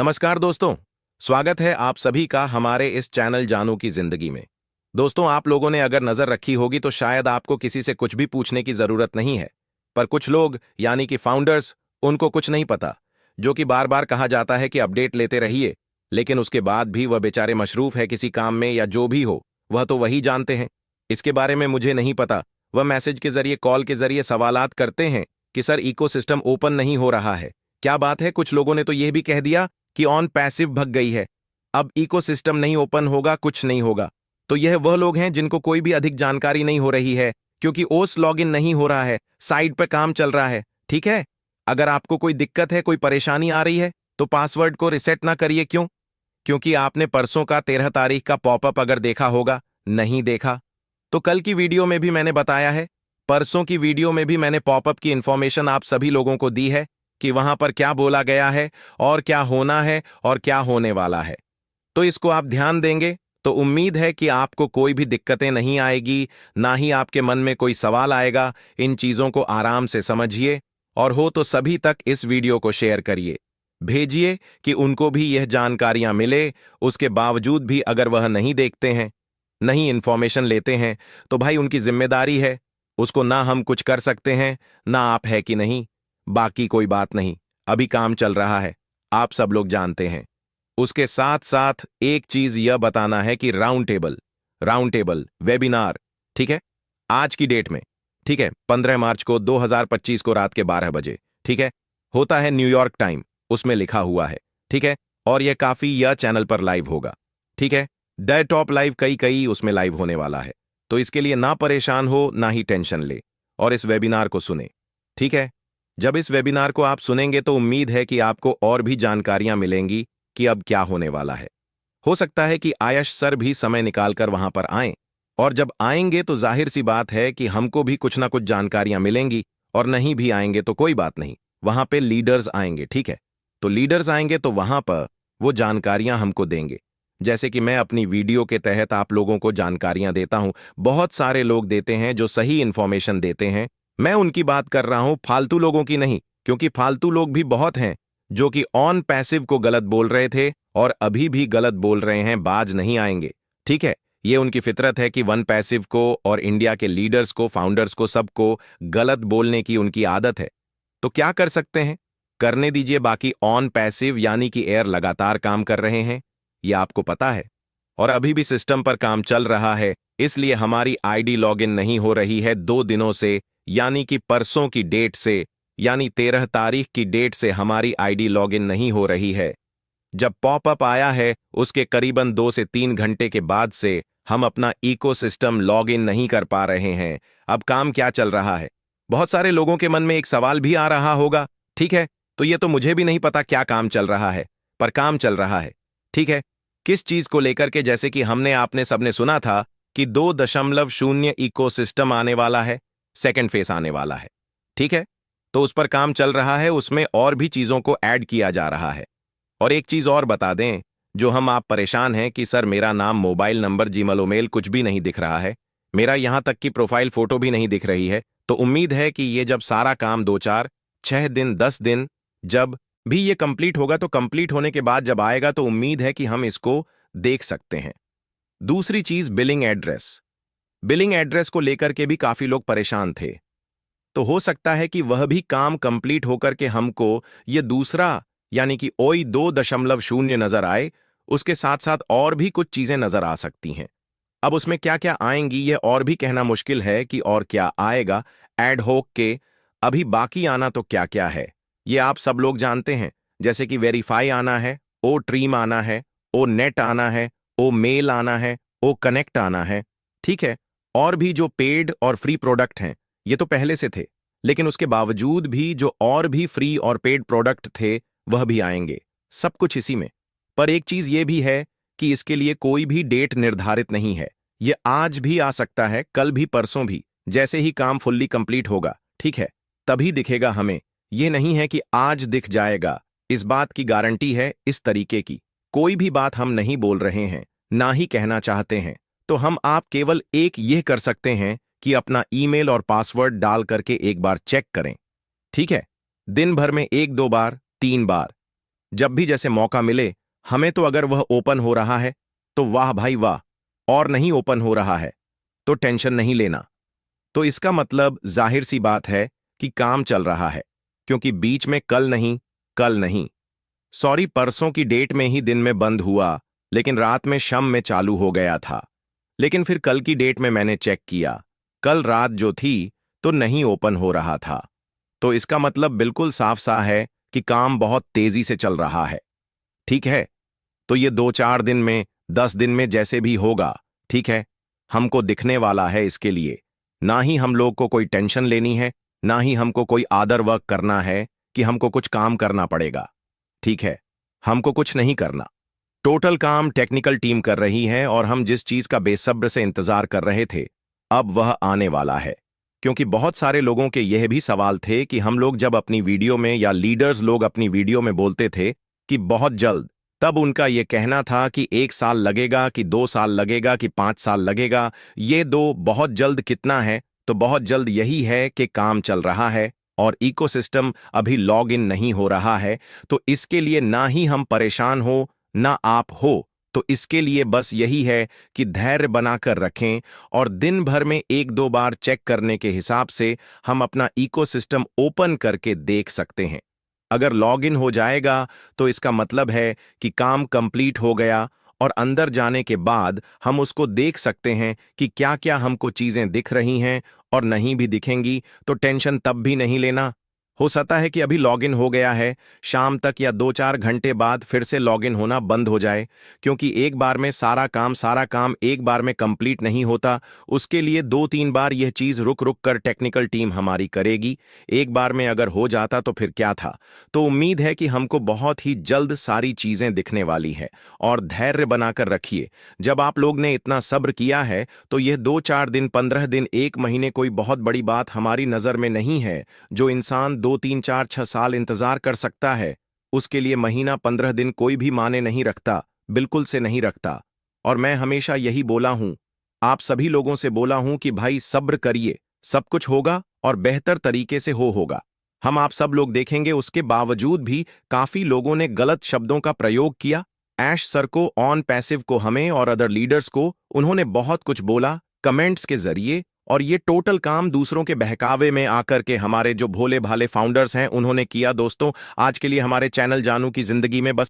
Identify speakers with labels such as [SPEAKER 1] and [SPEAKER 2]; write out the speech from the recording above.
[SPEAKER 1] नमस्कार दोस्तों। स्वागत है आप सभी का हमारे इस चैनल जानू की जिंदगी में। दोस्तों, आप लोगों ने अगर नजर रखी होगी तो शायद आपको किसी से कुछ भी पूछने की जरूरत नहीं है, पर कुछ लोग यानी कि फाउंडर्स, उनको कुछ नहीं पता। जो कि बार बार कहा जाता है कि अपडेट लेते रहिए, लेकिन उसके बाद भी वह बेचारे मशरूफ है किसी काम में या जो भी हो, वह तो वही जानते हैं। इसके बारे में मुझे नहीं पता। वह मैसेज के जरिए, कॉल के जरिए सवालात करते हैं कि सर इकोसिस्टम ओपन नहीं हो रहा है, क्या बात है। कुछ लोगों ने तो यह भी कह दिया कि ऑन पैसिव भग गई है, अब इकोसिस्टम नहीं ओपन होगा, कुछ नहीं होगा। तो यह वह लोग हैं जिनको कोई भी अधिक जानकारी नहीं हो रही है, क्योंकि ओस लॉगिन नहीं हो रहा है, साइड पे काम चल रहा है। ठीक है, अगर आपको कोई दिक्कत है, कोई परेशानी आ रही है, तो पासवर्ड को रिसेट ना करिए। क्यों? क्योंकि आपने परसों का 13 तारीख का पॉपअप अगर देखा होगा, नहीं देखा तो कल की वीडियो में भी मैंने बताया है, परसों की वीडियो में भी मैंने पॉपअप की इंफॉर्मेशन आप सभी लोगों को दी है कि वहां पर क्या बोला गया है और क्या होना है और क्या होने वाला है। तो इसको आप ध्यान देंगे तो उम्मीद है कि आपको कोई भी दिक्कतें नहीं आएगी, ना ही आपके मन में कोई सवाल आएगा। इन चीजों को आराम से समझिए और हो तो सभी तक इस वीडियो को शेयर करिए, भेजिए कि उनको भी यह जानकारियां मिले। उसके बावजूद भी अगर वह नहीं देखते हैं, नहीं इन्फॉर्मेशन लेते हैं, तो भाई उनकी जिम्मेदारी है, उसको ना हम कुछ कर सकते हैं ना आप है कि नहीं। बाकी कोई बात नहीं, अभी काम चल रहा है, आप सब लोग जानते हैं। उसके साथ साथ एक चीज यह बताना है कि राउंड टेबल वेबिनार, ठीक है, आज की डेट में, ठीक है, 15 मार्च को 2025 को रात के 12 बजे, ठीक है, होता है न्यूयॉर्क टाइम, उसमें लिखा हुआ है, ठीक है। और यह काफी यह चैनल पर लाइव होगा, ठीक है। द टॉप लाइव कई कई उसमें लाइव होने वाला है, तो इसके लिए ना परेशान हो ना ही टेंशन ले, और इस वेबिनार को सुने, ठीक है। जब इस वेबिनार को आप सुनेंगे तो उम्मीद है कि आपको और भी जानकारियां मिलेंगी कि अब क्या होने वाला है। हो सकता है कि आयश सर भी समय निकालकर वहां पर आएं, और जब आएंगे तो जाहिर सी बात है कि हमको भी कुछ ना कुछ जानकारियां मिलेंगी, और नहीं भी आएंगे तो कोई बात नहीं, वहां पे लीडर्स आएंगे, ठीक है। तो लीडर्स आएंगे तो वहां पर वो जानकारियां हमको देंगे, जैसे कि मैं अपनी वीडियो के तहत आप लोगों को जानकारियां देता हूं। बहुत सारे लोग देते हैं जो सही इंफॉर्मेशन देते हैं, मैं उनकी बात कर रहा हूं, फालतू लोगों की नहीं, क्योंकि फालतू लोग भी बहुत हैं जो कि ऑन पैसिव को गलत बोल रहे थे और अभी भी गलत बोल रहे हैं, बाज नहीं आएंगे, ठीक है। ये उनकी फितरत है कि वन पैसिव को और इंडिया के लीडर्स को, फाउंडर्स को, सबको गलत बोलने की उनकी आदत है। तो क्या कर सकते हैं, करने दीजिए। बाकी ऑन पैसिव यानी कि एयर लगातार काम कर रहे हैं, ये आपको पता है, और अभी भी सिस्टम पर काम चल रहा है, इसलिए हमारी आईडी लॉगिन नहीं हो रही है 2 दिनों से, यानी कि परसों की डेट से, यानी 13 तारीख की डेट से हमारी आईडी लॉगिन नहीं हो रही है। जब पॉपअप आया है उसके करीबन 2 से 3 घंटे के बाद से हम अपना इकोसिस्टम लॉगिन नहीं कर पा रहे हैं। अब काम क्या चल रहा है, बहुत सारे लोगों के मन में एक सवाल भी आ रहा होगा, ठीक है। तो ये तो मुझे भी नहीं पता क्या काम चल रहा है, पर काम चल रहा है, ठीक है। किस चीज को लेकर के, जैसे कि हमने आपने सबने सुना था कि 2.0 इकोसिस्टम आने वाला है, सेकंड फेस आने वाला है, ठीक है। तो उस पर काम चल रहा है, उसमें और भी चीजों को ऐड किया जा रहा है। और एक चीज और बता दें, जो हम आप परेशान हैं कि सर मेरा नाम, मोबाइल नंबर, जीमेल कुछ भी नहीं दिख रहा है, मेरा यहां तक कि प्रोफाइल फोटो भी नहीं दिख रही है, तो उम्मीद है कि ये जब सारा काम 2 4 6 दिन 10 दिन जब भी ये कंप्लीट होगा, तो कंप्लीट होने के बाद जब आएगा तो उम्मीद है कि हम इसको देख सकते हैं। दूसरी चीज, बिलिंग एड्रेस को लेकर के भी काफी लोग परेशान थे, तो हो सकता है कि वह भी काम कंप्लीट होकर के हमको ये दूसरा यानी कि OI 2.0 नजर आए। उसके साथ साथ और भी कुछ चीजें नजर आ सकती हैं। अब उसमें क्या क्या आएंगी यह और भी कहना मुश्किल है कि और क्या आएगा एड होक के। अभी बाकी आना तो क्या क्या है ये आप सब लोग जानते हैं, जैसे कि वेरीफाई आना है, ओ ट्रीम आना है, ओ नेट आना है, ओ मेल आना है, ओ कनेक्ट आना है, ठीक है। और भी जो पेड और फ्री प्रोडक्ट हैं ये तो पहले से थे, लेकिन उसके बावजूद भी जो और भी फ्री और पेड प्रोडक्ट थे वह भी आएंगे, सब कुछ इसी में। पर एक चीज ये भी है कि इसके लिए कोई भी डेट निर्धारित नहीं है, ये आज भी आ सकता है, कल भी, परसों भी, जैसे ही काम फुल्ली कंप्लीट होगा, ठीक है, तभी दिखेगा हमें। ये नहीं है कि आज दिख जाएगा, इस बात की गारंटी है। इस तरीके की कोई भी बात हम नहीं बोल रहे हैं, ना ही कहना चाहते हैं। तो हम आप केवल एक यह कर सकते हैं कि अपना ईमेल और पासवर्ड डाल करके एक बार चेक करें, ठीक है। दिन भर में 1 2 बार 3 बार, जब भी जैसे मौका मिले हमें, तो अगर वह ओपन हो रहा है तो वाह भाई वाह, और नहीं ओपन हो रहा है तो टेंशन नहीं लेना। तो इसका मतलब जाहिर सी बात है कि काम चल रहा है, क्योंकि बीच में कल नहीं, सॉरी परसों की डेट में ही दिन में बंद हुआ, लेकिन रात में शम में चालू हो गया था। लेकिन फिर कल की डेट में मैंने चेक किया, कल रात जो थी तो नहीं ओपन हो रहा था। तो इसका मतलब बिल्कुल साफ सा है कि काम बहुत तेजी से चल रहा है। ठीक है, तो ये 2-4 दिन में 10 दिन में जैसे भी होगा, ठीक है, हमको दिखने वाला है। इसके लिए ना ही हम लोग को कोई टेंशन लेनी है, ना ही हमको कोई आदर वर्क करना है कि हमको कुछ काम करना पड़ेगा। ठीक है, हमको कुछ नहीं करना। टोटल काम टेक्निकल टीम कर रही है, और हम जिस चीज का बेसब्र से इंतजार कर रहे थे अब वह आने वाला है। क्योंकि बहुत सारे लोगों के यह भी सवाल थे कि हम लोग जब अपनी वीडियो में या लीडर्स लोग अपनी वीडियो में बोलते थे कि बहुत जल्द, तब उनका यह कहना था कि 1 साल लगेगा कि 2 साल लगेगा कि 5 साल लगेगा। ये दो बहुत जल्द कितना है? तो बहुत जल्द यही है कि काम चल रहा है और इकोसिस्टम अभी लॉग इन नहीं हो रहा है। तो इसके लिए ना ही हम परेशान हो ना आप हो। तो इसके लिए बस यही है कि धैर्य बनाकर रखें, और दिन भर में 1-2 बार चेक करने के हिसाब से हम अपना इकोसिस्टम ओपन करके देख सकते हैं। अगर लॉगिन हो जाएगा तो इसका मतलब है कि काम कंप्लीट हो गया, और अंदर जाने के बाद हम उसको देख सकते हैं कि क्या क्या हमको चीजें दिख रही हैं, और नहीं भी दिखेंगी तो टेंशन तब भी नहीं लेना। हो सकता है कि अभी लॉगिन हो गया है, शाम तक या 2-4 घंटे बाद फिर से लॉगिन होना बंद हो जाए, क्योंकि एक बार में सारा काम एक बार में कंप्लीट नहीं होता। उसके लिए 2-3 बार यह चीज रुक रुक कर टेक्निकल टीम हमारी करेगी। एक बार में अगर हो जाता तो फिर क्या था। तो उम्मीद है कि हमको बहुत ही जल्द सारी चीजें दिखने वाली है, और धैर्य बनाकर रखिए। जब आप लोग ने इतना सब्र किया है तो यह 2-4 दिन, 15 दिन, 1 महीने कोई बहुत बड़ी बात हमारी नजर में नहीं है। जो इंसान 2-3-4-6 साल इंतजार कर सकता है, उसके लिए महीना 15 दिन कोई भी माने नहीं रखता, बिल्कुल से नहीं रखता। और मैं हमेशा यही बोला हूं, आप सभी लोगों से बोला हूं कि भाई सब्र करिए, सब कुछ होगा और बेहतर तरीके से होगा। हम आप सब लोग देखेंगे। उसके बावजूद भी काफी लोगों ने गलत शब्दों का प्रयोग किया। ऐश सर को, ऑन पैसिव को, हमें और अदर लीडर्स को उन्होंने बहुत कुछ बोला कमेंट्स के जरिए, और ये टोटल काम दूसरों के बहकावे में आकर के हमारे जो भोले भाले फाउंडर्स हैं उन्होंने किया। दोस्तों, आज के लिए हमारे चैनल जानू की जिंदगी में बस